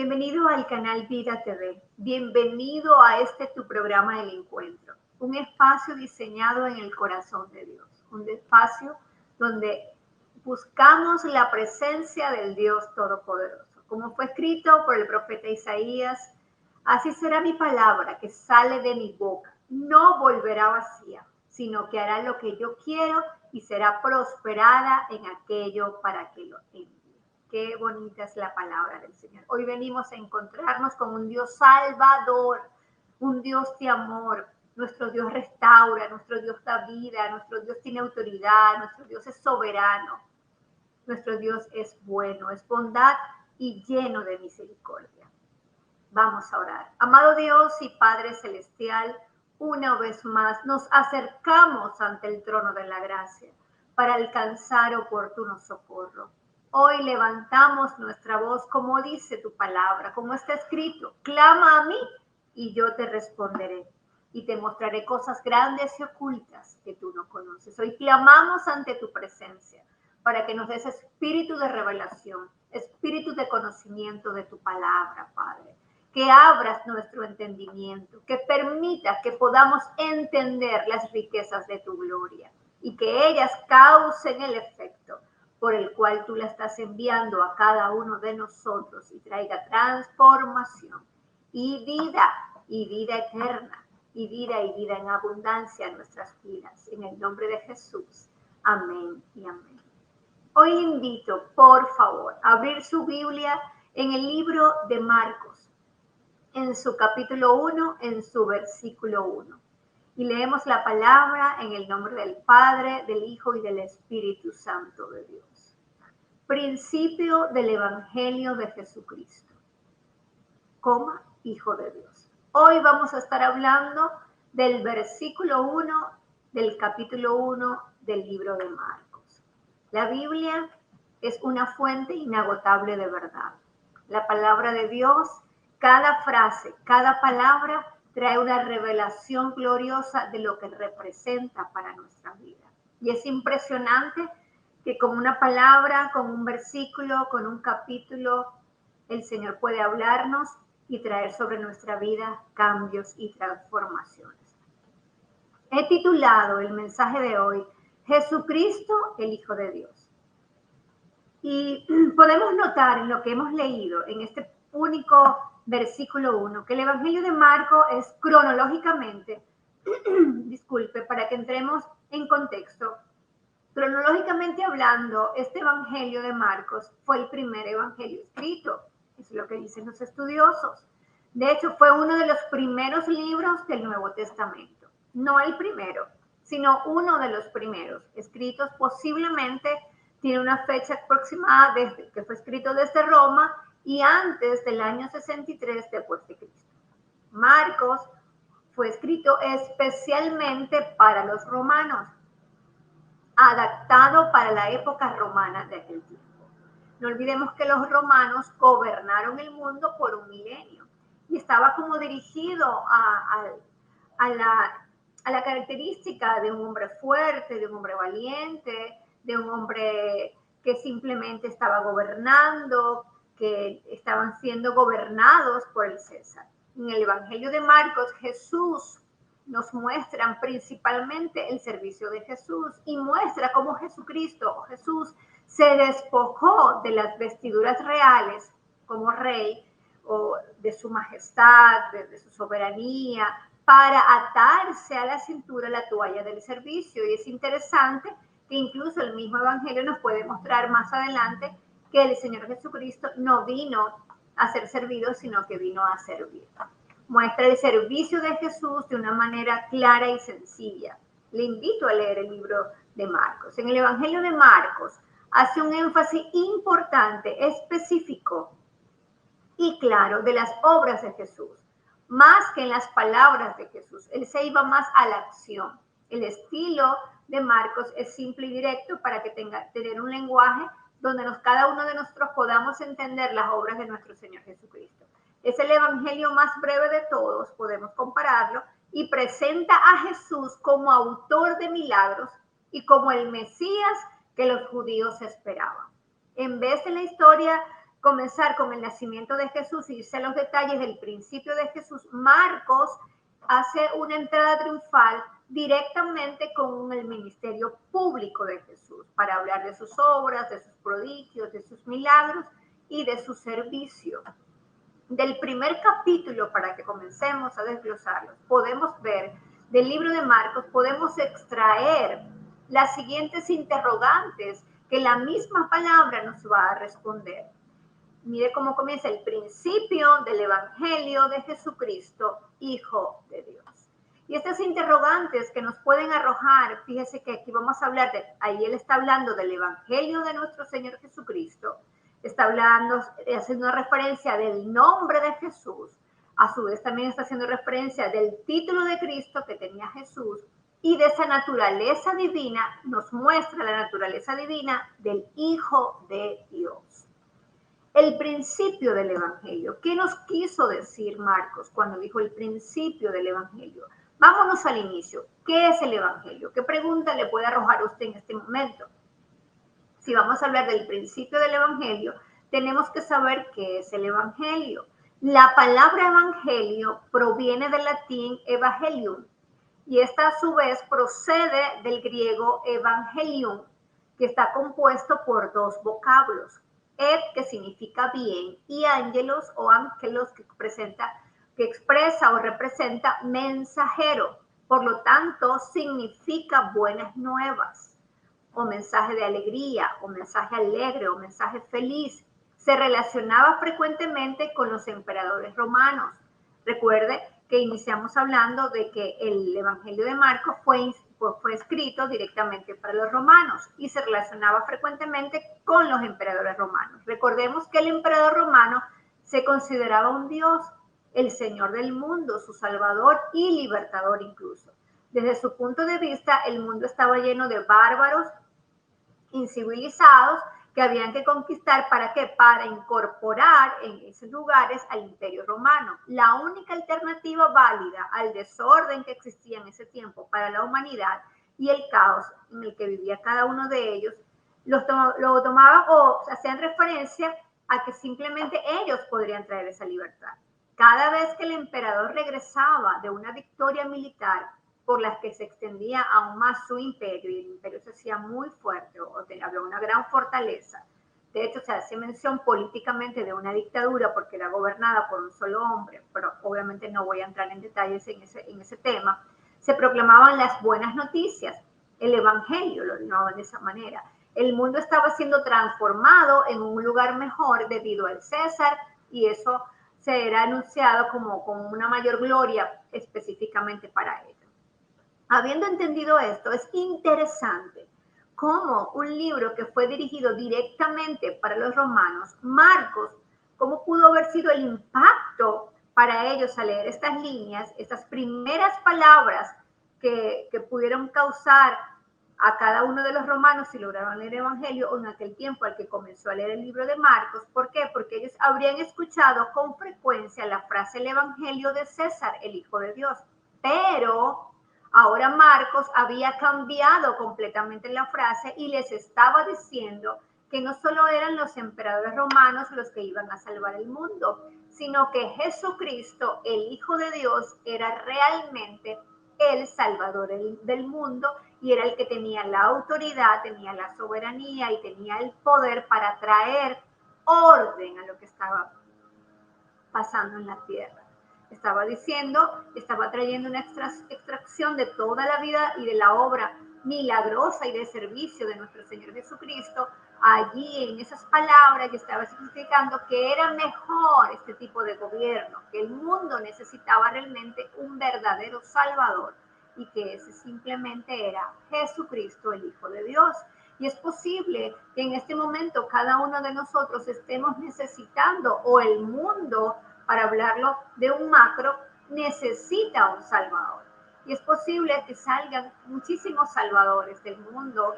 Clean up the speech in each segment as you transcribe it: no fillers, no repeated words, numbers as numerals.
Bienvenido al canal Vida TV. Bienvenido a tu programa del encuentro. Un espacio diseñado en el corazón de Dios. Un espacio donde buscamos la presencia del Dios Todopoderoso. Como fue escrito por el profeta Isaías, así será mi palabra que sale de mi boca. No volverá vacía, sino que hará lo que yo quiero y será prosperada en aquello para que lo envíe. Qué bonita es la palabra del Señor. Hoy venimos a encontrarnos con un Dios salvador, un Dios de amor. Nuestro Dios restaura, nuestro Dios da vida, nuestro Dios tiene autoridad, nuestro Dios es soberano, nuestro Dios es bueno, es bondad y lleno de misericordia. Vamos a orar. Amado Dios y Padre Celestial, una vez más nos acercamos ante el trono de la gracia para alcanzar oportuno socorro. Hoy levantamos nuestra voz como dice tu palabra, como está escrito. Clama a mí y yo te responderé y te mostraré cosas grandes y ocultas que tú no conoces. Hoy clamamos ante tu presencia para que nos des espíritu de revelación, espíritu de conocimiento de tu palabra, Padre. Que abras nuestro entendimiento, que permita que podamos entender las riquezas de tu gloria y que ellas causen el efecto por el cual tú la estás enviando a cada uno de nosotros y traiga transformación y vida eterna, y vida en abundancia a nuestras vidas. En el nombre de Jesús. Amén y amén. Hoy invito, por favor, a abrir su Biblia en el libro de Marcos, en su capítulo 1, en su versículo 1. Y leemos la palabra en el nombre del Padre, del Hijo y del Espíritu Santo de Dios. Principio del Evangelio de Jesucristo, Hijo de Dios. Hoy vamos a estar hablando del versículo 1 del capítulo 1 del libro de Marcos. La Biblia es una fuente inagotable de verdad. La palabra de Dios, cada frase, cada palabra trae una revelación gloriosa de lo que representa para nuestra vida. Y es impresionante que con una palabra, con un versículo, con un capítulo, el Señor puede hablarnos y traer sobre nuestra vida cambios y transformaciones. He titulado el mensaje de hoy, Jesucristo, el Hijo de Dios. Y podemos notar en lo que hemos leído, en este único versículo 1, que el Evangelio de Marcos es cronológicamente, para que entremos en contexto, cronológicamente hablando, este Evangelio de Marcos fue el primer evangelio escrito. Eso es lo que dicen los estudiosos. De hecho, fue uno de los primeros libros del Nuevo Testamento. No el primero, sino uno de los primeros escritos. Posiblemente tiene una fecha aproximada desde que fue escrito desde Roma y antes del año 63 después de Cristo. Marcos fue escrito especialmente para los romanos, adaptado para la época romana de aquel tiempo. No olvidemos que los romanos gobernaron el mundo por un milenio y estaba como dirigido a la característica de un hombre fuerte, de un hombre valiente, de un hombre que simplemente estaba gobernando, que estaban siendo gobernados por el César. En el Evangelio de Marcos, Jesús nos muestran principalmente el servicio de Jesús y muestra cómo Jesús se despojó de las vestiduras reales como rey o de su majestad, de su soberanía, para atarse a la cintura la toalla del servicio. Y es interesante que incluso el mismo Evangelio nos puede mostrar más adelante que el Señor Jesucristo no vino a ser servido, sino que vino a servir. Muestra el servicio de Jesús de una manera clara y sencilla. Le invito a leer el libro de Marcos. En el Evangelio de Marcos hace un énfasis importante, específico y claro de las obras de Jesús, más que en las palabras de Jesús. Él se iba más a la acción. El estilo de Marcos es simple y directo para que tener un lenguaje donde cada uno de nosotros podamos entender las obras de nuestro Señor Jesucristo. Es el evangelio más breve de todos, podemos compararlo, y presenta a Jesús como autor de milagros y como el Mesías que los judíos esperaban. En vez de la historia comenzar con el nacimiento de Jesús y irse a los detalles del principio de Jesús, Marcos hace una entrada triunfal directamente con el ministerio público de Jesús para hablar de sus obras, de sus prodigios, de sus milagros y de su servicio. Del primer capítulo, para que comencemos a desglosarlos, podemos ver del libro de Marcos, podemos extraer las siguientes interrogantes que la misma palabra nos va a responder. Mire cómo comienza el principio del Evangelio de Jesucristo, Hijo de Dios. Y estas interrogantes que nos pueden arrojar, fíjese que aquí vamos a hablar ahí él está hablando del Evangelio de nuestro Señor Jesucristo, está hablando, haciendo referencia del nombre de Jesús, a su vez también está haciendo referencia del título de Cristo que tenía Jesús, y de esa naturaleza divina, nos muestra la naturaleza divina del Hijo de Dios. El principio del Evangelio. ¿Qué nos quiso decir Marcos cuando dijo el principio del Evangelio? Vámonos al inicio. ¿Qué es el Evangelio? ¿Qué pregunta le puede arrojar a usted en este momento? Si vamos a hablar del principio del Evangelio, tenemos que saber qué es el Evangelio. La palabra Evangelio proviene del latín Evangelium y esta a su vez procede del griego Evangelium, que está compuesto por dos vocablos. Ev, que significa bien, y ángelos o ángelos, que expresa o representa mensajero. Por lo tanto, significa buenas nuevas, o mensaje de alegría, o mensaje alegre, o mensaje feliz. Se relacionaba frecuentemente con los emperadores romanos. Recuerde que iniciamos hablando de que el Evangelio de Marcos fue escrito directamente para los romanos y se relacionaba frecuentemente con los emperadores romanos. Recordemos que el emperador romano se consideraba un dios, el señor del mundo, su salvador y libertador incluso. Desde su punto de vista, el mundo estaba lleno de bárbaros, incivilizados, que habían que conquistar. ¿Para qué? Para incorporar en esos lugares al Imperio Romano. La única alternativa válida al desorden que existía en ese tiempo para la humanidad y el caos en el que vivía cada uno de ellos, lo tomaban o hacían referencia a que simplemente ellos podrían traer esa libertad. Cada vez que el emperador regresaba de una victoria militar por las que se extendía aún más su imperio, y el imperio se hacía muy fuerte, había una gran fortaleza. De hecho, se hace mención políticamente de una dictadura porque era gobernada por un solo hombre, pero obviamente no voy a entrar en detalles en ese tema. Se proclamaban las buenas noticias, el evangelio, lo llamaban de esa manera. El mundo estaba siendo transformado en un lugar mejor debido al César, y eso se era anunciado como una mayor gloria específicamente para él. Habiendo entendido esto, es interesante cómo un libro que fue dirigido directamente para los romanos, Marcos, cómo pudo haber sido el impacto para ellos al leer estas líneas, estas primeras palabras que pudieron causar a cada uno de los romanos si lograron leer el Evangelio, o en aquel tiempo al que comenzó a leer el libro de Marcos. ¿Por qué? Porque ellos habrían escuchado con frecuencia la frase el Evangelio de César, el Hijo de Dios. Pero ahora Marcos había cambiado completamente la frase y les estaba diciendo que no solo eran los emperadores romanos los que iban a salvar el mundo, sino que Jesucristo, el Hijo de Dios, era realmente el Salvador del mundo y era el que tenía la autoridad, tenía la soberanía y tenía el poder para traer orden a lo que estaba pasando en la tierra. Estaba diciendo, estaba trayendo una extracción de toda la vida y de la obra milagrosa y de servicio de nuestro Señor Jesucristo. Allí en esas palabras que estaba significando que era mejor este tipo de gobierno, que el mundo necesitaba realmente un verdadero Salvador y que ese simplemente era Jesucristo, el Hijo de Dios. Y es posible que en este momento cada uno de nosotros estemos necesitando, o el mundo, para hablarlo de un macro, necesita un Salvador. Y es posible que salgan muchísimos salvadores del mundo,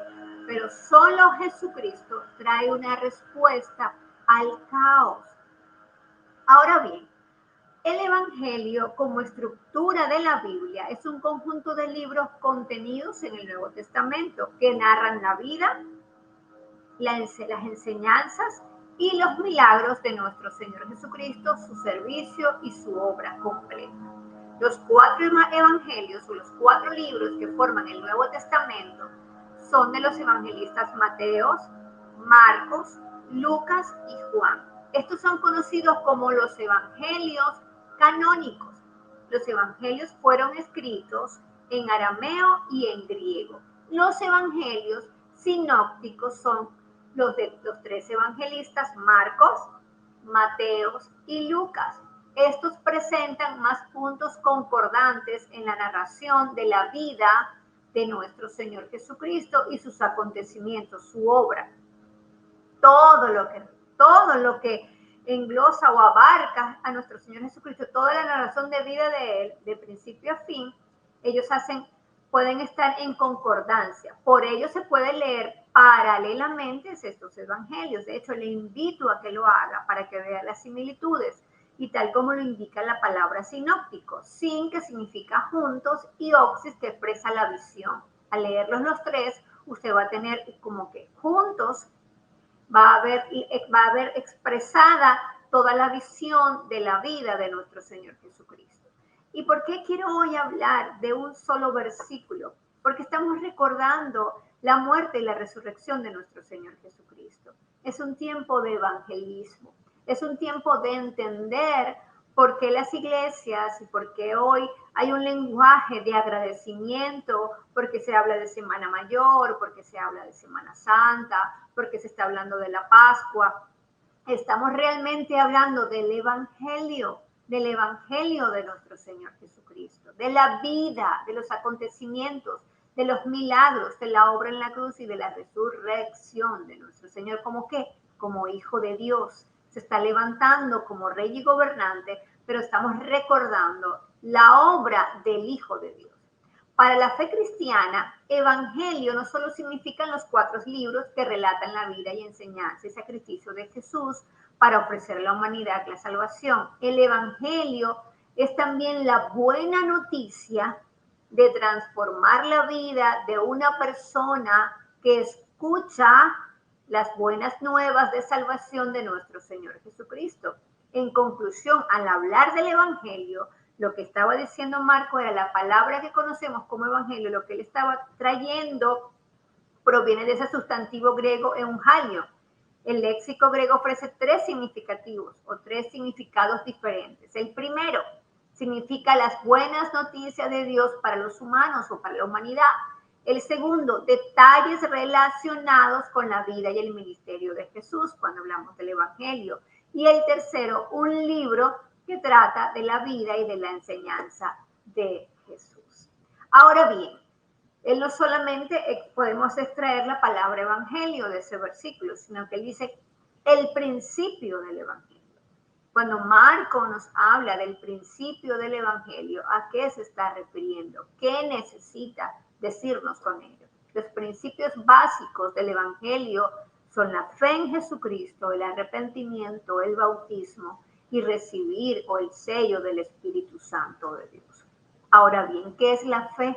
pero solo Jesucristo trae una respuesta al caos. Ahora bien, el Evangelio como estructura de la Biblia es un conjunto de libros contenidos en el Nuevo Testamento que narran la vida, las enseñanzas y los milagros de nuestro Señor Jesucristo, su servicio y su obra completa. Los 4 evangelios o los 4 libros que forman el Nuevo Testamento son de los evangelistas Mateos, Marcos, Lucas y Juan. Estos son conocidos como los evangelios canónicos. Los evangelios fueron escritos en arameo y en griego. Los evangelios sinópticos son los de los 3 evangelistas Marcos, Mateos y Lucas. Estos presentan más puntos concordantes en la narración de la vida de nuestro Señor Jesucristo y sus acontecimientos, su obra. Todo lo que englosa o abarca a nuestro Señor Jesucristo, toda la narración de vida de Él, de principio a fin, ellos pueden estar en concordancia. Por ello se puede leer paralelamente estos evangelios. De hecho, le invito a que lo haga para que vea las similitudes y tal como lo indica la palabra sinóptico, sin que significa juntos y oxis que expresa la visión. Al leerlos los 3, usted va a tener como que juntos va a ver expresada toda la visión de la vida de nuestro Señor Jesucristo. ¿Y por qué quiero hoy hablar de un solo versículo? Porque estamos recordando la muerte y la resurrección de nuestro Señor Jesucristo. Es un tiempo de evangelismo, es un tiempo de entender por qué las iglesias y por qué hoy hay un lenguaje de agradecimiento, porque se habla de Semana Mayor, porque se habla de Semana Santa, porque se está hablando de la Pascua. Estamos realmente hablando del Evangelio de nuestro Señor Jesucristo, de la vida, de los acontecimientos, de los milagros, de la obra en la cruz y de la resurrección de nuestro Señor. ¿Cómo qué? Como Hijo de Dios. Se está levantando como Rey y gobernante, pero estamos recordando la obra del Hijo de Dios. Para la fe cristiana, evangelio no solo significan los 4 libros que relatan la vida y enseñanza y sacrificio de Jesús para ofrecer a la humanidad la salvación. El evangelio es también la buena noticia de transformar la vida de una persona que escucha las buenas nuevas de salvación de nuestro Señor Jesucristo. En conclusión, al hablar del evangelio, lo que estaba diciendo Marco era la palabra que conocemos como evangelio, lo que él estaba trayendo proviene de ese sustantivo griego euangelio. El léxico griego ofrece 3 significativos o 3 significados diferentes. El primero significa las buenas noticias de Dios para los humanos o para la humanidad. El segundo, detalles relacionados con la vida y el ministerio de Jesús cuando hablamos del evangelio. Y el tercero, un libro que trata de la vida y de la enseñanza de Jesús. Ahora bien, él no solamente podemos extraer la palabra evangelio de ese versículo, sino que él dice el principio del evangelio. Cuando Marco nos habla del principio del evangelio, ¿a qué se está refiriendo? ¿Qué necesita decirnos con ello? Los principios básicos del evangelio son la fe en Jesucristo, el arrepentimiento, el bautismo y recibir el sello del Espíritu Santo de Dios. Ahora bien, ¿qué es la fe?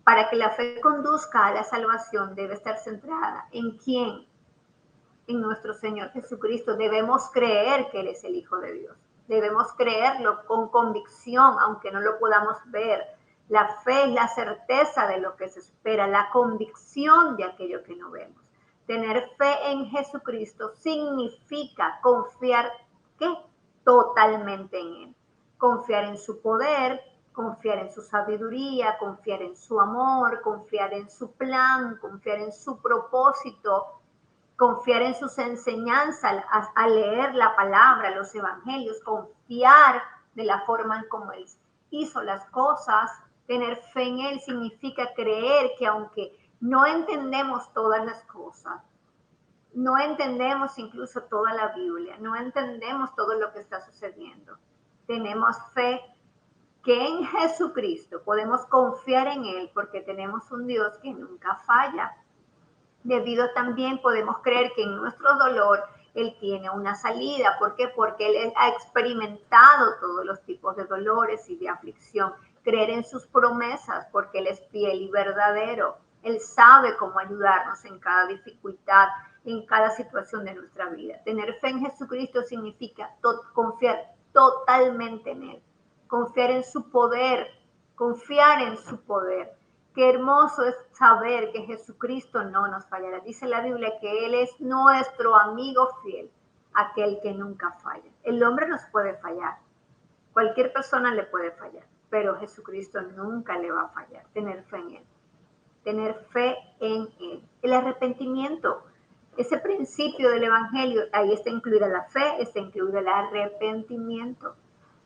Para que la fe conduzca a la salvación debe estar centrada ¿en quién? En nuestro Señor Jesucristo. Debemos creer que Él es el Hijo de Dios. Debemos creerlo con convicción, aunque no lo podamos ver. La fe es la certeza de lo que se espera, la convicción de aquello que no vemos. Tener fe en Jesucristo significa confiar ¿qué? Totalmente en Él. Confiar en su poder, confiar en su sabiduría, confiar en su amor, confiar en su plan, confiar en su propósito, confiar en sus enseñanzas, a leer la palabra, los evangelios, confiar de la forma en cómo Él hizo las cosas. Tener fe en Él significa creer que aunque no entendemos todas las cosas, no entendemos incluso toda la Biblia, no entendemos todo lo que está sucediendo, tenemos fe que en Jesucristo podemos confiar en Él porque tenemos un Dios que nunca falla. Debido también podemos creer que en nuestro dolor Él tiene una salida. ¿Por qué? Porque Él ha experimentado todos los tipos de dolores y de aflicción. Creer en sus promesas porque Él es fiel y verdadero. Él sabe cómo ayudarnos en cada dificultad. en cada situación de nuestra vida. Tener fe en Jesucristo significa confiar totalmente en Él, confiar en su poder, confiar en su poder. Qué hermoso es saber que Jesucristo no nos fallará. Dice la Biblia que Él es nuestro amigo fiel, aquel que nunca falla. El hombre nos puede fallar, cualquier persona le puede fallar, pero Jesucristo nunca le va a fallar. Tener fe en Él, tener fe en Él. El arrepentimiento, ese principio del Evangelio, ahí está incluida la fe, está incluido el arrepentimiento.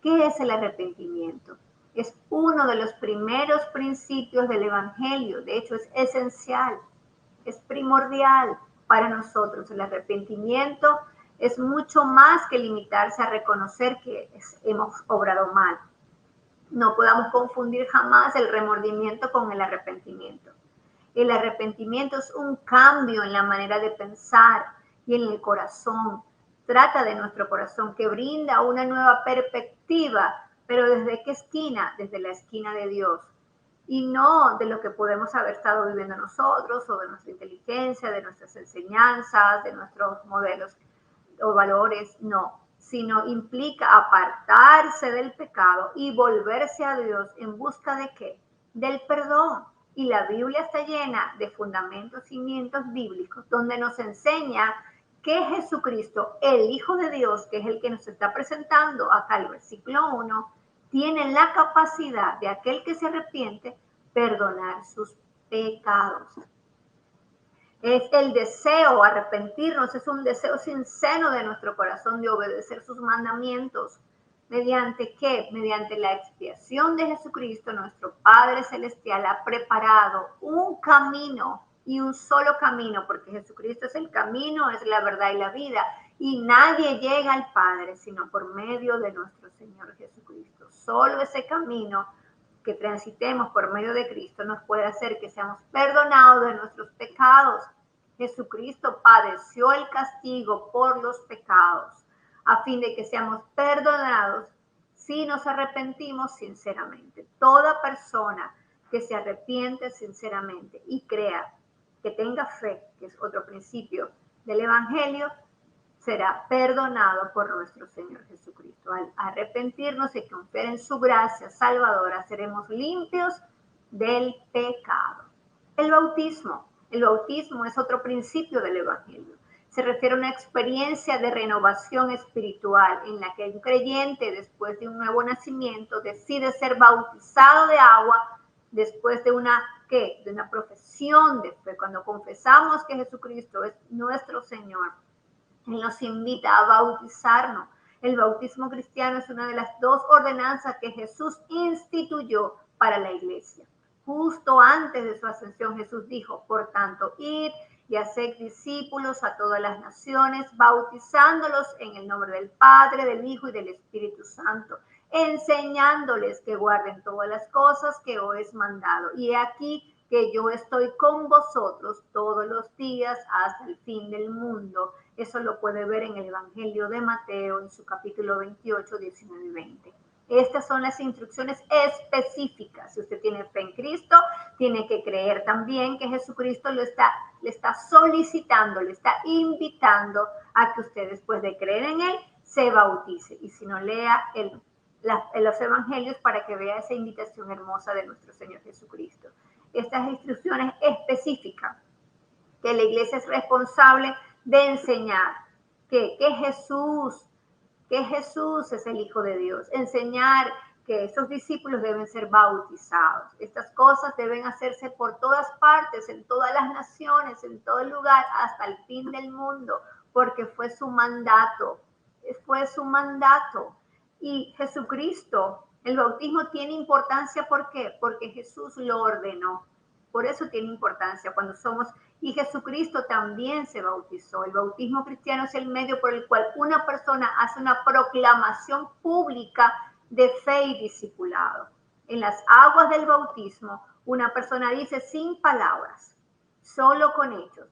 ¿Qué es el arrepentimiento? Es uno de los primeros principios del Evangelio. De hecho, es esencial, es primordial para nosotros. El arrepentimiento es mucho más que limitarse a reconocer que hemos obrado mal. No podamos confundir jamás el remordimiento con el arrepentimiento. El arrepentimiento es un cambio en la manera de pensar y en el corazón. Trata de nuestro corazón, que brinda una nueva perspectiva, pero ¿desde qué esquina? Desde la esquina de Dios. Y no de lo que podemos haber estado viviendo nosotros, o de nuestra inteligencia, de nuestras enseñanzas, de nuestros modelos o valores, no, sino implica apartarse del pecado y volverse a Dios en busca de ¿qué? Del perdón. Y la Biblia está llena de fundamentos, cimientos bíblicos, donde nos enseña que Jesucristo, el Hijo de Dios, que es el que nos está presentando acá el versículo 1, tiene la capacidad de aquel que se arrepiente perdonar sus pecados. Es el deseo, arrepentirnos, es un deseo sincero de nuestro corazón de obedecer sus mandamientos. ¿Mediante qué? Mediante la expiación de Jesucristo, nuestro Padre Celestial ha preparado un camino y un solo camino, porque Jesucristo es el camino, es la verdad y la vida, y nadie llega al Padre sino por medio de nuestro Señor Jesucristo. Solo ese camino que transitemos por medio de Cristo nos puede hacer que seamos perdonados de nuestros pecados. Jesucristo padeció el castigo por los pecados, a fin de que seamos perdonados si nos arrepentimos sinceramente. Toda persona que se arrepiente sinceramente y crea, que tenga fe, que es otro principio del Evangelio, será perdonado por nuestro Señor Jesucristo. Al arrepentirnos y confiar en su gracia salvadora, seremos limpios del pecado. El bautismo es otro principio del Evangelio. Se refiere a una experiencia de renovación espiritual en la que un creyente, después de un nuevo nacimiento, decide ser bautizado de agua después de una profesión de fe. Cuando confesamos que Jesucristo es nuestro Señor, Él nos invita a bautizarnos. El bautismo cristiano es una de las dos ordenanzas que Jesús instituyó para la iglesia. Justo antes de su ascensión, Jesús dijo, por tanto, id y haced discípulos a todas las naciones, bautizándolos en el nombre del Padre, del Hijo y del Espíritu Santo, enseñándoles que guarden todas las cosas que os he mandado. Y he aquí que yo estoy con vosotros todos los días hasta el fin del mundo. Eso lo puede ver en el Evangelio de Mateo, en su capítulo 28, 19 y 20. Estas son las instrucciones específicas. Si usted tiene fe en Cristo, tiene que creer también que Jesucristo le está solicitando, le está invitando a que usted, después de creer en Él, se bautice. Y si no, lea los evangelios para que vea esa invitación hermosa de nuestro Señor Jesucristo. Estas instrucciones específicas que la iglesia es responsable de enseñar que Jesús es el Hijo de Dios, enseñar que esos discípulos deben ser bautizados. Estas cosas deben hacerse por todas partes, en todas las naciones, en todo lugar, hasta el fin del mundo, porque fue su mandato, Y Jesucristo, el bautismo tiene importancia, ¿por qué? Porque Jesús lo ordenó. Por eso tiene importancia y Jesucristo también se bautizó. El bautismo cristiano es el medio por el cual una persona hace una proclamación pública de fe y discipulado. En las aguas del bautismo, una persona dice sin palabras, solo con hechos: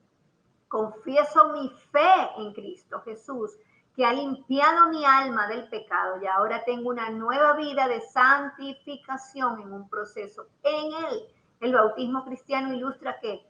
confieso mi fe en Cristo Jesús, que ha limpiado mi alma del pecado y ahora tengo una nueva vida de santificación en un proceso en Él. El bautismo cristiano ilustra que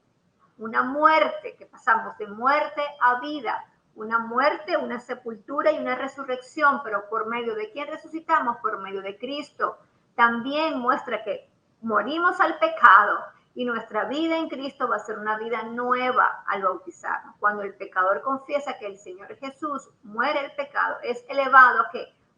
una muerte, que pasamos de muerte a vida, una muerte, una sepultura y una resurrección, pero ¿por medio de quién resucitamos? Por medio de Cristo. También muestra que morimos al pecado y nuestra vida en Cristo va a ser una vida nueva al bautizarnos. Cuando el pecador confiesa que el Señor Jesús muere el pecado, es elevado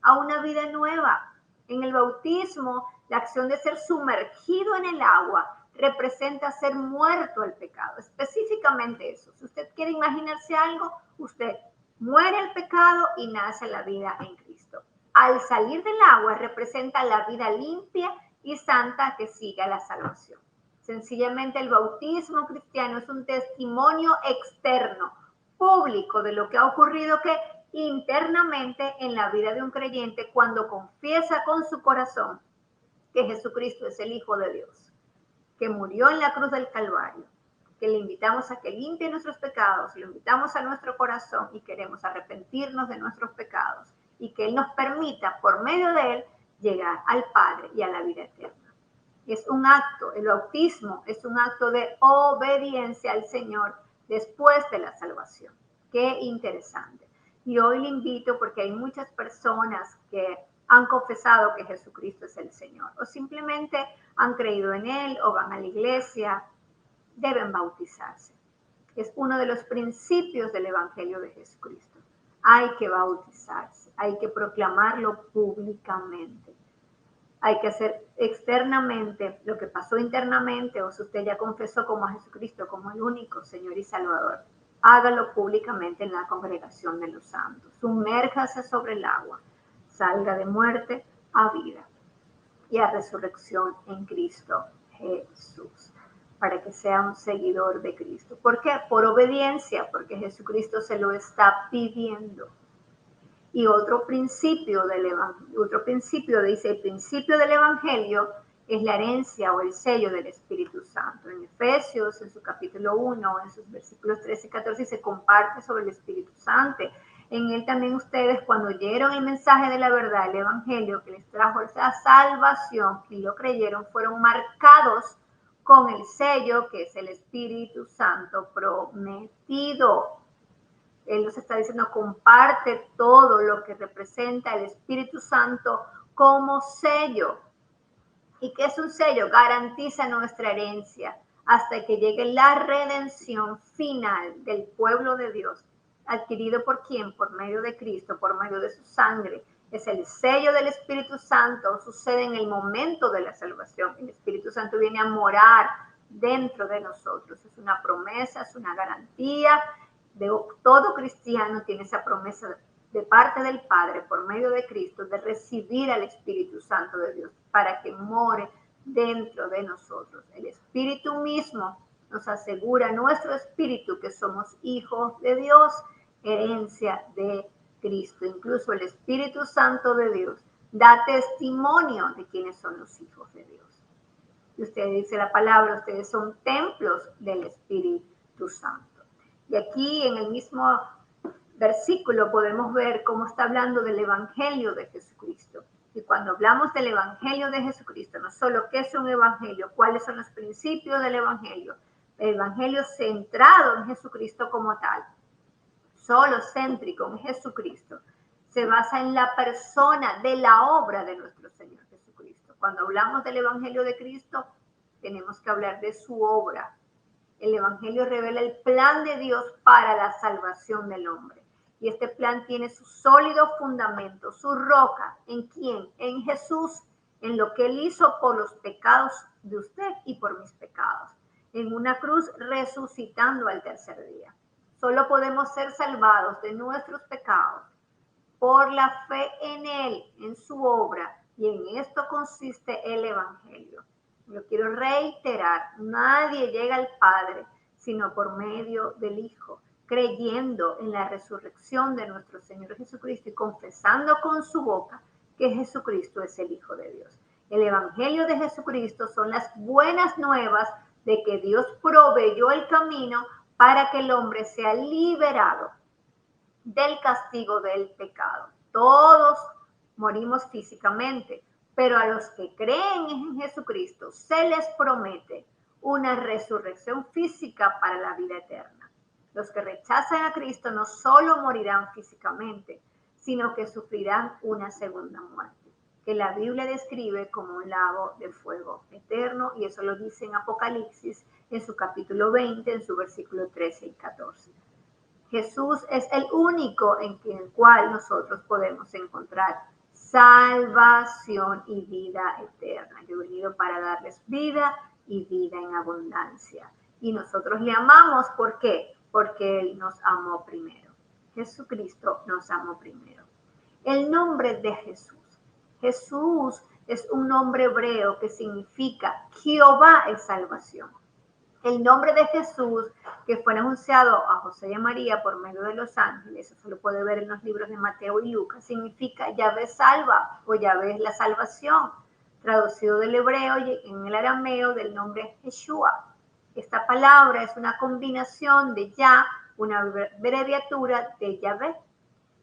a una vida nueva. En el bautismo, la acción de ser sumergido en el agua representa ser muerto al pecado, específicamente eso. Si usted quiere imaginarse algo, usted muere el pecado y nace la vida en Cristo. Al salir del agua representa la vida limpia y santa que sigue a la salvación. Sencillamente el bautismo cristiano es un testimonio externo, público de lo que ha ocurrido que internamente en la vida de un creyente cuando confiesa con su corazón que Jesucristo es el Hijo de Dios, que murió en la cruz del Calvario, que le invitamos a que limpie nuestros pecados, lo invitamos a nuestro corazón y queremos arrepentirnos de nuestros pecados y que Él nos permita, por medio de Él, llegar al Padre y a la vida eterna. Es un acto, el bautismo es un acto de obediencia al Señor después de la salvación. Qué interesante. Y hoy le invito porque hay muchas personas que han confesado que Jesucristo es el Señor o simplemente han creído en Él o van a la iglesia, deben bautizarse. Es uno de los principios del Evangelio de Jesucristo. Hay que bautizarse, hay que proclamarlo públicamente. Hay que hacer externamente lo que pasó internamente, o si usted ya confesó como a Jesucristo como el único Señor y Salvador, hágalo públicamente en la congregación de los santos. Sumérjase sobre el agua, salga de muerte a vida y a resurrección en Cristo Jesús, para que sea un seguidor de Cristo. ¿Por qué? Por obediencia, porque Jesucristo se lo está pidiendo. Y otro principio dice, el principio del Evangelio es la herencia o el sello del Espíritu Santo. En Efesios, en su capítulo 1, en sus versículos 13 y 14, se comparte sobre el Espíritu Santo. En él también ustedes, cuando oyeron el mensaje de la verdad, el Evangelio que les trajo esa salvación y lo creyeron, fueron marcados con el sello que es el Espíritu Santo prometido. Él nos está diciendo, comparte todo lo que representa el Espíritu Santo como sello. ¿Y qué es un sello? Garantiza nuestra herencia hasta que llegue la redención final del pueblo de Dios, adquirido por quién? Por medio de Cristo, por medio de su sangre. Es el sello del Espíritu Santo, sucede en el momento de la salvación. El Espíritu Santo viene a morar dentro de nosotros. Es una promesa, es una garantía. Todo cristiano tiene esa promesa de parte del Padre por medio de Cristo de recibir al Espíritu Santo de Dios para que more dentro de nosotros. El Espíritu mismo nos asegura nuestro espíritu que somos hijos de Dios, herencia de Cristo. Incluso el Espíritu Santo de Dios da testimonio de quiénes son los hijos de Dios. Y usted dice la palabra, ustedes son templos del Espíritu Santo. Y aquí en el mismo versículo podemos ver cómo está hablando del Evangelio de Jesucristo. Y cuando hablamos del Evangelio de Jesucristo, no solo qué es un Evangelio, cuáles son los principios del Evangelio, el Evangelio centrado en Jesucristo como tal, solo céntrico en Jesucristo, se basa en la persona de la obra de nuestro Señor Jesucristo. Cuando hablamos del Evangelio de Cristo, tenemos que hablar de su obra. El Evangelio revela el plan de Dios para la salvación del hombre. Y este plan tiene su sólido fundamento, su roca. ¿En quién? En Jesús, en lo que Él hizo por los pecados de usted y por mis pecados. En una cruz resucitando al tercer día. Solo podemos ser salvados de nuestros pecados por la fe en Él, en su obra. Y en esto consiste el Evangelio. Yo quiero reiterar, nadie llega al Padre sino por medio del Hijo, creyendo en la resurrección de nuestro Señor Jesucristo y confesando con su boca que Jesucristo es el Hijo de Dios. El Evangelio de Jesucristo son las buenas nuevas de que Dios proveyó el camino para que el hombre sea liberado del castigo del pecado. Todos morimos físicamente, pero a los que creen en Jesucristo se les promete una resurrección física para la vida eterna. Los que rechazan a Cristo no solo morirán físicamente, sino que sufrirán una segunda muerte, que la Biblia describe como un lago de fuego eterno, y eso lo dice en Apocalipsis, en su capítulo 20, en su versículo 13 y 14. Jesús es el único en el cual nosotros podemos encontrar salvación y vida eterna. Yo he venido para darles vida y vida en abundancia. Y nosotros le amamos, ¿por qué? Porque Él nos amó primero. Jesucristo nos amó primero. El nombre de Jesús. Jesús es un nombre hebreo que significa Jehová es salvación. El nombre de Jesús, que fue anunciado a José y a María por medio de los ángeles, eso lo puede ver en los libros de Mateo y Lucas, significa Yahvé salva o Yahvé es la salvación, traducido del hebreo y en el arameo del nombre Yeshua. Esta palabra es una combinación de Yah, una abreviatura de Yahvé,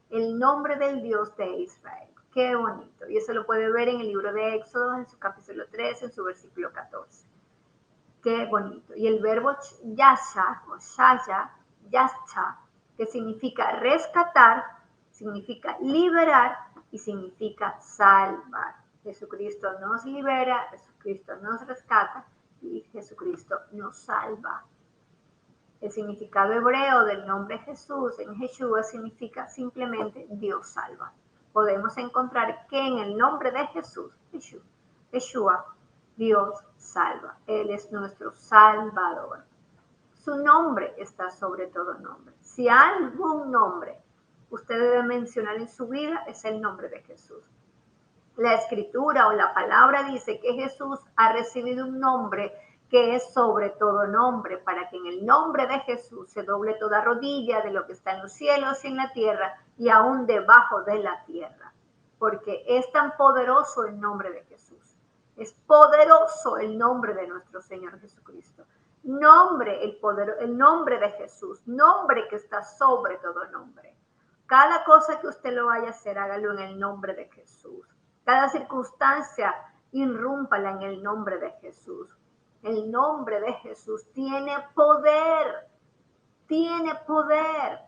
el nombre del Dios de Israel. Qué bonito. Y eso lo puede ver en el libro de Éxodo, en su capítulo 13, en su versículo 14. Qué bonito. Y el verbo yasha o shaya, yasha, que significa rescatar, significa liberar y significa salvar. Jesucristo nos libera, Jesucristo nos rescata y Jesucristo nos salva. El significado hebreo del nombre Jesús en Yeshua significa simplemente Dios salva. Podemos encontrar que en el nombre de Jesús, Yeshua, Dios salva. Él es nuestro Salvador. Su nombre está sobre todo nombre. Si hay algún nombre usted debe mencionar en su vida, es el nombre de Jesús. La escritura o la palabra dice que Jesús ha recibido un nombre que es sobre todo nombre, para que en el nombre de Jesús se doble toda rodilla de lo que está en los cielos y en la tierra y aún debajo de la tierra. Porque es tan poderoso el nombre de Jesús. Es poderoso el nombre de nuestro Señor Jesucristo. Nombre, el nombre de Jesús, nombre que está sobre todo nombre. Cada cosa que usted lo vaya a hacer, hágalo en el nombre de Jesús. Cada circunstancia, irrúmpala en el nombre de Jesús. El nombre de Jesús tiene poder, tiene poder.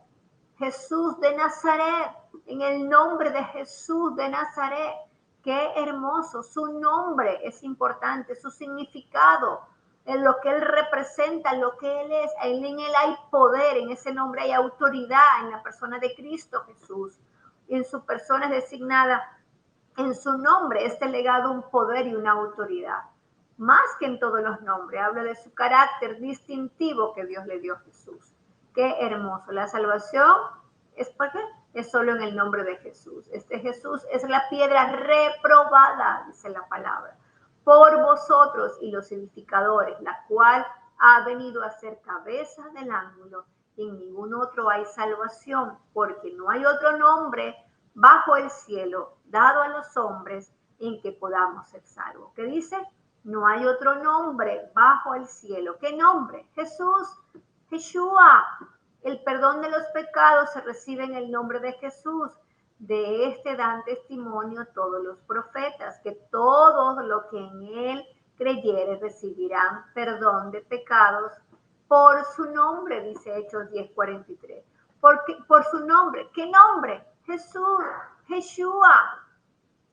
Jesús de Nazaret, en el nombre de Jesús de Nazaret. Qué hermoso, su nombre es importante, su significado, en lo que Él representa, lo que Él es. En Él hay poder, en ese nombre hay autoridad, en la persona de Cristo Jesús. Y en su persona es designada, en su nombre es delegado un poder y una autoridad. Más que en todos los nombres, habla de su carácter distintivo que Dios le dio a Jesús. Qué hermoso. La salvación es porque es solo en el nombre de Jesús. Este Jesús es la piedra reprobada, dice la palabra, por vosotros y los edificadores, la cual ha venido a ser cabeza del ángulo. Y en ningún otro hay salvación, porque no hay otro nombre bajo el cielo dado a los hombres en que podamos ser salvos. ¿Qué dice? No hay otro nombre bajo el cielo. ¿Qué nombre? Jesús, Yeshua. El perdón de los pecados se recibe en el nombre de Jesús. De este dan testimonio todos los profetas, que todos los que en él creyere recibirán perdón de pecados por su nombre, dice Hechos 10:43. Por su nombre. ¿Qué nombre? Jesús, Yeshua.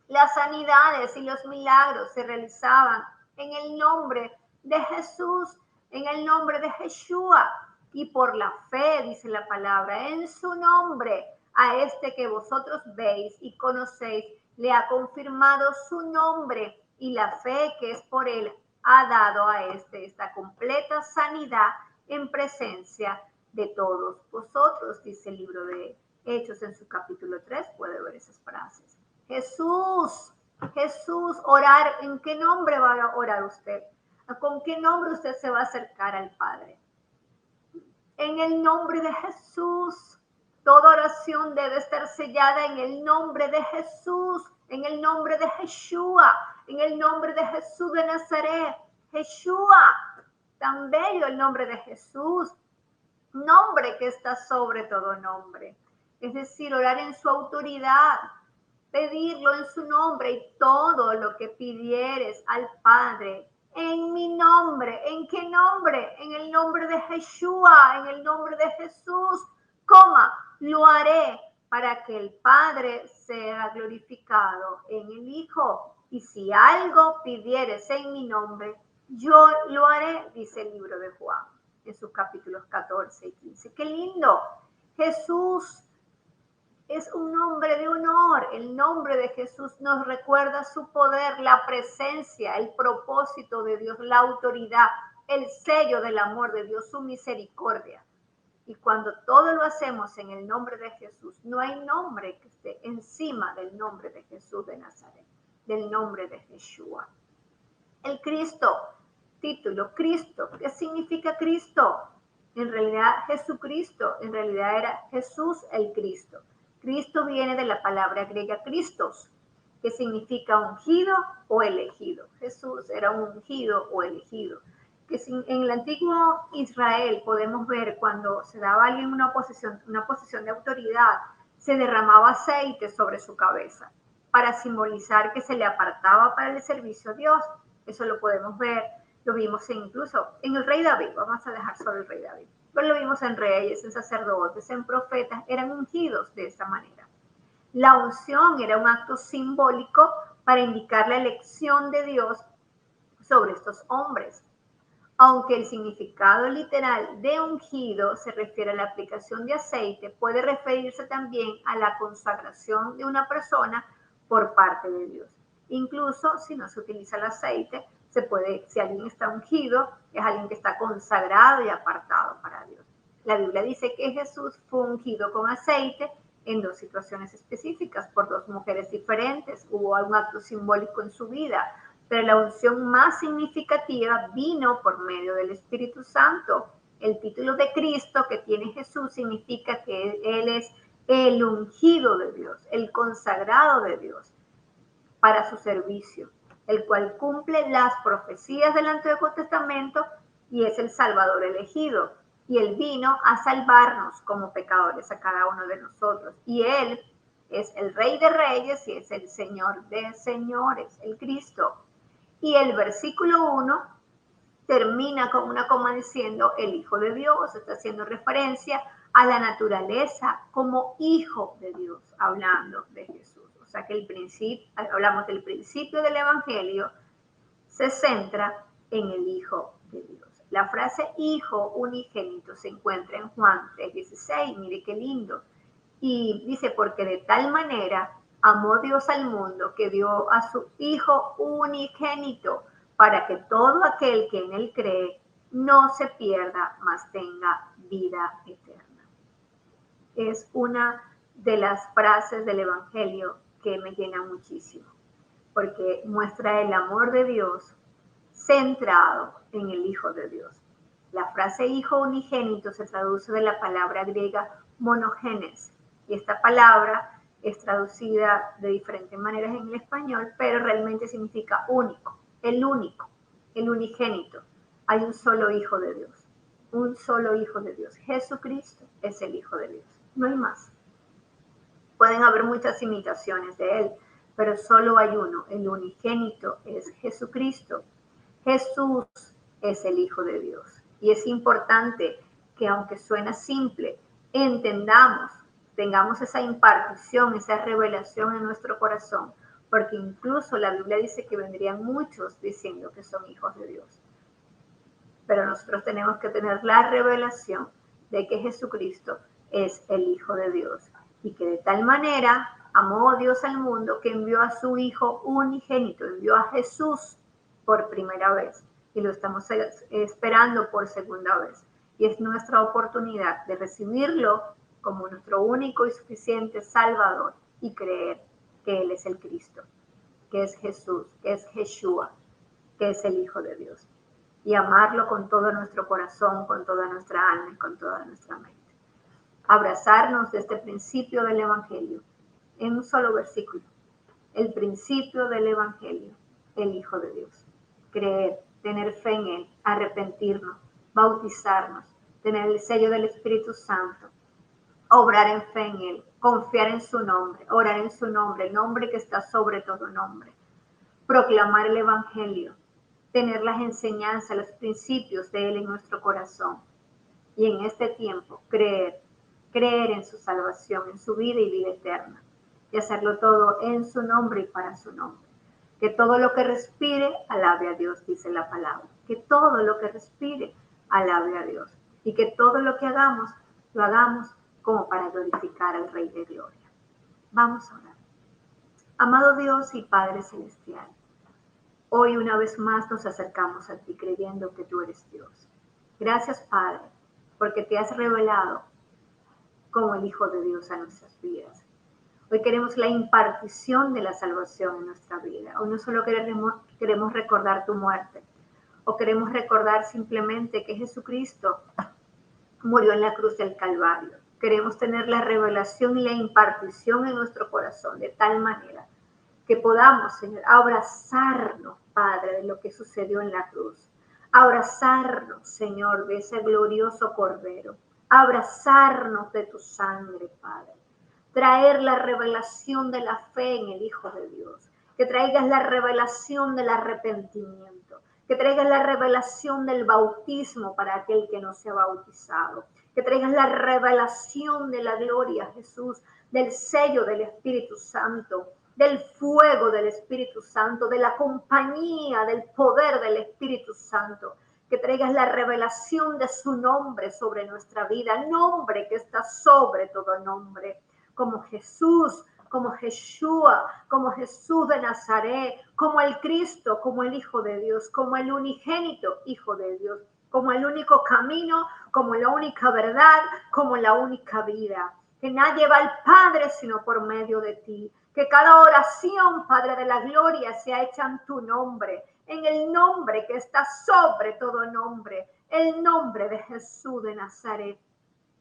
Las sanidades y los milagros se realizaban en el nombre de Jesús, en el nombre de Yeshua. Y por la fe, dice la palabra, en su nombre, a este que vosotros veis y conocéis, le ha confirmado su nombre, y la fe que es por él ha dado a este esta completa sanidad en presencia de todos vosotros, dice el libro de Hechos en su capítulo 3, puede ver esas frases. Jesús, Jesús, orar, ¿en qué nombre va a orar usted? ¿Con qué nombre usted se va a acercar al Padre? En el nombre de Jesús. Toda oración debe estar sellada en el nombre de Jesús, en el nombre de Yeshua, en el nombre de Jesús de Nazaret. Yeshua, tan bello el nombre de Jesús, nombre que está sobre todo nombre. Es decir, orar en su autoridad, pedirlo en su nombre, y todo lo que pidieres al Padre en mi nombre. ¿En qué nombre? En el nombre de Yeshua, en el nombre de Jesús, lo haré para que el Padre sea glorificado en el Hijo. Y si algo pidieres en mi nombre, yo lo haré, dice el libro de Juan, en sus capítulos 14 y 15. ¡Qué lindo! Jesús es un nombre de honor. El nombre de Jesús nos recuerda su poder, la presencia, el propósito de Dios, la autoridad, el sello del amor de Dios, su misericordia. Y cuando todo lo hacemos en el nombre de Jesús, no hay nombre que esté encima del nombre de Jesús de Nazaret, del nombre de Yeshua. El Cristo, título, Cristo. ¿Qué significa Cristo? En realidad, Jesucristo, en realidad era Jesús el Cristo. Cristo viene de la palabra griega Christos, que significa ungido o elegido. Jesús era un ungido o elegido. Que en el antiguo Israel podemos ver cuando se daba a alguien una posición de autoridad, se derramaba aceite sobre su cabeza para simbolizar que se le apartaba para el servicio a Dios. Eso lo podemos ver, lo vimos incluso en el rey David, vamos a dejar solo el rey David, pero lo vimos en reyes, en sacerdotes, en profetas, eran ungidos de esta manera. La unción era un acto simbólico para indicar la elección de Dios sobre estos hombres. Aunque el significado literal de ungido se refiere a la aplicación de aceite, puede referirse también a la consagración de una persona por parte de Dios. Incluso si no se utiliza el aceite, si alguien está ungido, es alguien que está consagrado y apartado para Dios. La Biblia dice que Jesús fue ungido con aceite en dos situaciones específicas, por dos mujeres diferentes. Hubo algún acto simbólico en su vida, pero la unción más significativa vino por medio del Espíritu Santo. El título de Cristo que tiene Jesús significa que Él es el ungido de Dios, el consagrado de Dios para su servicio, el cual cumple las profecías del Antiguo Testamento y es el Salvador elegido. Y Él vino a salvarnos como pecadores a cada uno de nosotros. Y Él es el Rey de Reyes y es el Señor de Señores, el Cristo. Y el versículo 1 termina con una coma diciendo el Hijo de Dios, está haciendo referencia a la naturaleza como Hijo de Dios, hablando de Jesús. O sea que hablamos del principio del Evangelio, se centra en el Hijo de Dios. La frase Hijo unigénito se encuentra en Juan 3:16, mire qué lindo. Y dice, porque de tal manera amó Dios al mundo que dio a su Hijo unigénito para que todo aquel que en Él cree no se pierda, mas tenga vida eterna. Es una de las frases del Evangelio que me llena muchísimo, porque muestra el amor de Dios centrado en el Hijo de Dios. La frase Hijo unigénito se traduce de la palabra griega monogenes, y esta palabra es traducida de diferentes maneras en el español, pero realmente significa único, el unigénito. Hay un solo Hijo de Dios, un solo Hijo de Dios. Jesucristo es el Hijo de Dios, no hay más. Pueden haber muchas imitaciones de Él, pero solo hay uno, el unigénito es Jesucristo. Jesús es el Hijo de Dios. Y es importante que, aunque suena simple, entendamos, tengamos esa impartición, esa revelación en nuestro corazón, porque incluso la Biblia dice que vendrían muchos diciendo que son hijos de Dios. Pero nosotros tenemos que tener la revelación de que Jesucristo es el Hijo de Dios y que de tal manera amó Dios al mundo que envió a su Hijo unigénito, envió a Jesús por primera vez y lo estamos esperando por segunda vez. Y es nuestra oportunidad de recibirlo como nuestro único y suficiente Salvador y creer que Él es el Cristo, que es Jesús, que es Yeshua, que es el Hijo de Dios. Y amarlo con todo nuestro corazón, con toda nuestra alma y con toda nuestra mente. Abrazarnos de este principio del Evangelio en un solo versículo. El principio del Evangelio, el Hijo de Dios. Creer, tener fe en Él, arrepentirnos, bautizarnos, tener el sello del Espíritu Santo, obrar en fe en Él, confiar en su nombre, orar en su nombre, el nombre que está sobre todo nombre, proclamar el Evangelio, tener las enseñanzas, los principios de Él en nuestro corazón. Y en este tiempo creer en su salvación, en su vida y vida eterna. Y hacerlo todo en su nombre y para su nombre. Que todo lo que respire, alabe a Dios, dice la palabra. Que todo lo que respire, alabe a Dios. Y que todo lo que hagamos, lo hagamos como para glorificar al Rey de Gloria. Vamos a orar. Amado Dios y Padre Celestial, hoy una vez más nos acercamos a ti creyendo que tú eres Dios. Gracias, Padre, porque te has revelado como el Hijo de Dios a nuestras vidas. Hoy queremos la impartición de la salvación en nuestra vida. Hoy no solo queremos recordar tu muerte, o queremos recordar simplemente que Jesucristo murió en la cruz del Calvario. Queremos tener la revelación y la impartición en nuestro corazón de tal manera que podamos, Señor, abrazarnos, Padre, de lo que sucedió en la cruz. Abrazarnos, Señor, de ese glorioso Cordero. Abrazarnos de tu sangre, Padre. Traer la revelación de la fe en el Hijo de Dios. Que traigas la revelación del arrepentimiento. Que traigas la revelación del bautismo para aquel que no se ha bautizado. Que traigas la revelación de la gloria, Jesús, del sello del Espíritu Santo, del fuego del Espíritu Santo, de la compañía, del poder del Espíritu Santo. Que traigas la revelación de su nombre sobre nuestra vida, nombre que está sobre todo nombre, como Jesús, como Yeshua, como Jesús de Nazaret, como el Cristo, como el Hijo de Dios, como el unigénito Hijo de Dios, como el único camino, como la única verdad, como la única vida. Que nadie va al Padre sino por medio de ti. Que cada oración, Padre de la gloria, sea hecha en tu nombre, en el nombre que está sobre todo nombre, el nombre de Jesús de Nazaret.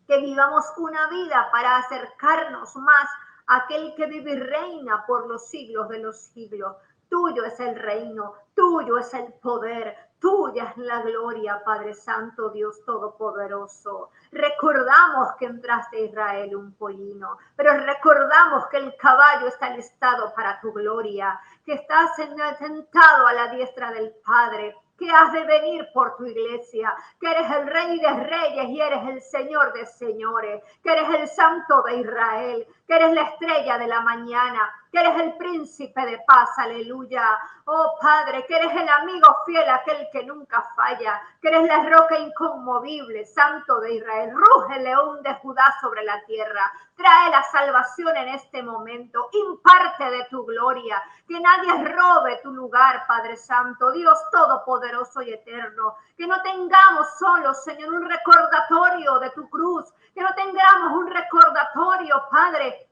Que vivamos una vida para acercarnos más a aquel que vive y reina por los siglos de los siglos. Tuyo es el reino, tuyo es el poder, tuya es la gloria, Padre Santo, Dios Todopoderoso. Recordamos que entraste a Israel un pollino, pero recordamos que el caballo está listado para tu gloria, que estás sentado a la diestra del Padre, que has de venir por tu iglesia, que eres el Rey de Reyes y eres el Señor de Señores, que eres el Santo de Israel, que eres la estrella de la mañana, que eres el príncipe de paz, aleluya. Oh Padre, que eres el amigo fiel, aquel que nunca falla, que eres la roca inconmovible, Santo de Israel. Ruge león de Judá sobre la tierra, trae la salvación en este momento, imparte de tu gloria, que nadie robe tu lugar, Padre Santo, Dios Todopoderoso y eterno, que no tengamos solo, Señor, un recordatorio de tu cruz, que no tengamos un recordatorio, Padre,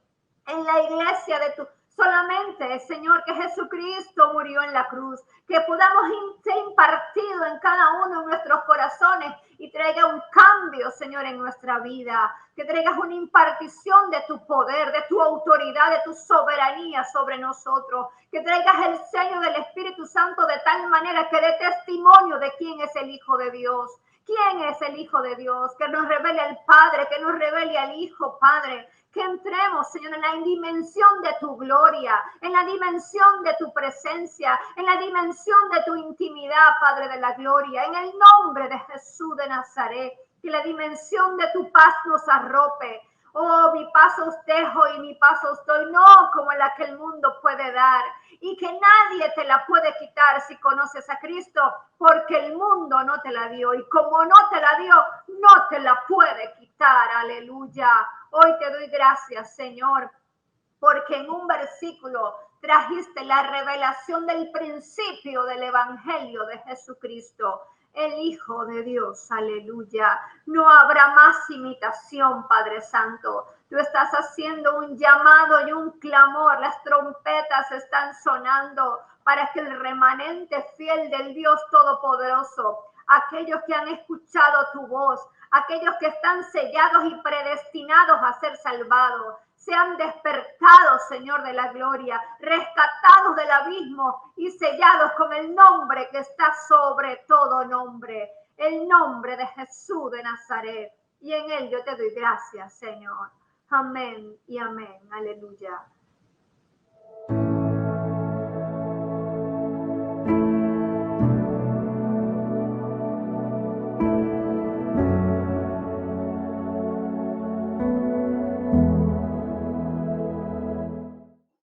en la iglesia de tu solamente, Señor, que Jesucristo murió en la cruz, que podamos ser impartido en cada uno de nuestros corazones y traiga un cambio, Señor, en nuestra vida, que traigas una impartición de tu poder, de tu autoridad, de tu soberanía sobre nosotros, que traigas el sello del Espíritu Santo de tal manera que dé testimonio de quién es el Hijo de Dios. ¿Quién es el Hijo de Dios? Que nos revele al Padre, que nos revele al Hijo, Padre. Que entremos, Señor, en la dimensión de tu gloria, en la dimensión de tu presencia, en la dimensión de tu intimidad, Padre de la gloria, en el nombre de Jesús de Nazaret, que la dimensión de tu paz nos arrope. Oh, mi paz os dejo y mi paz os doy, no como la que el mundo puede dar, y que nadie te la puede quitar si conoces a Cristo, porque el mundo no te la dio, y como no te la dio, no te la puede quitar, aleluya. Hoy te doy gracias, Señor, porque en un versículo trajiste la revelación del principio del Evangelio de Jesucristo, el Hijo de Dios, aleluya. No habrá más imitación, Padre Santo. Tú estás haciendo un llamado y un clamor. Las trompetas están sonando para que el remanente fiel del Dios Todopoderoso, aquellos que han escuchado tu voz, aquellos que están sellados y predestinados a ser salvados, sean despertados, Señor de la gloria, rescatados del abismo y sellados con el nombre que está sobre todo nombre, el nombre de Jesús de Nazaret. Y en él yo te doy gracias, Señor. Amén y amén. Aleluya.